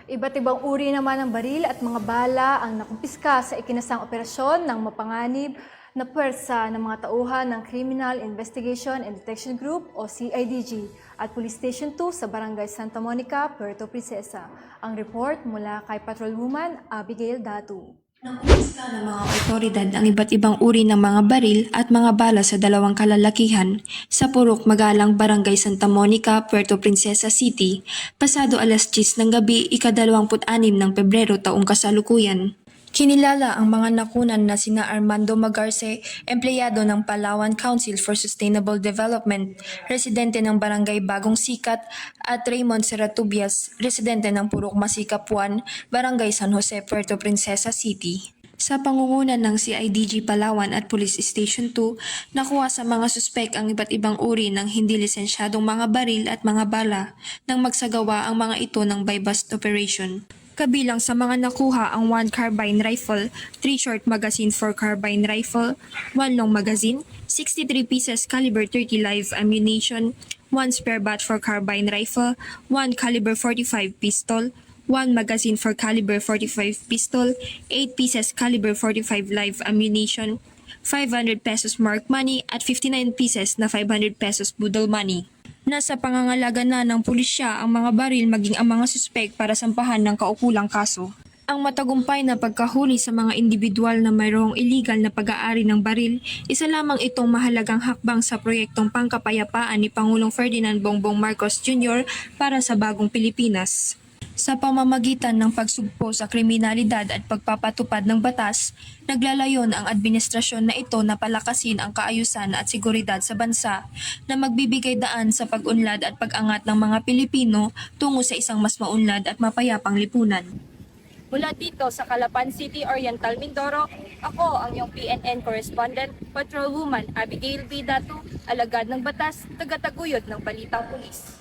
Iba't ibang uri naman ng baril at mga bala ang nakumpiska sa ikinasang operasyon ng mapanganib na puwersa ng mga tauhan ng Criminal Investigation and Detection Group o CIDG at Police Station 2 sa Barangay Santa Monica, Puerto Princesa. Ang report mula kay Patrolwoman Abigail Datu. Nakumpiska ng mga otoridad ang iba't ibang uri ng mga baril at mga bala sa dalawang kalalakihan sa Purok Magalang, Barangay Santa Monica, Puerto Princesa City, pasado alas 10 ng gabi, ika-26 ng Pebrero taong kasalukuyan. Kinilala ang mga nakunan na sina Armando Magarce, empleyado ng Palawan Council for Sustainable Development, residente ng Barangay Bagong Sikat, at Raymond Serratubias, residente ng Purok Masikap 1, Barangay San Jose, Puerto Princesa City. Sa pangungunan ng CIDG Palawan at Police Station 2, nakuha sa mga suspek ang iba't ibang uri ng hindi lisensyadong mga baril at mga bala nang magsagawa ang mga ito ng buy-bust operation. Kabilang sa mga nakuha ang 1 carbine rifle, 3 short magazine for carbine rifle, 1 long magazine, 63 pieces caliber 30 live ammunition, 1 spare bat for carbine rifle, 1 caliber 45 pistol, 1 magazine for caliber 45 pistol, 8 pieces caliber 45 live ammunition, 500 pesos marked money at 59 pieces na 500 pesos budol money. Nasa pangangalaga na ng pulisya ang mga baril maging ang mga suspek para sampahan ng kaukulang kaso. Ang matagumpay na pagkahuli sa mga individual na mayroong illegal na pag-aari ng baril, isa lamang itong mahalagang hakbang sa proyektong pangkapayapaan ni Pangulong Ferdinand Bongbong Marcos Jr. para sa bagong Pilipinas. Sa pamamagitan ng pagsugpo sa kriminalidad at pagpapatupad ng batas, naglalayon ang administrasyon na ito na palakasin ang kaayusan at seguridad sa bansa na magbibigay daan sa pag-unlad at pag-angat ng mga Pilipino tungo sa isang mas maunlad at mapayapang lipunan. Mula dito sa Calapan City, Oriental, Mindoro, ako ang iyong PNN correspondent, Patrolwoman Abigail B. Datu, alagad ng batas, tagataguyod ng Balitang Pulis.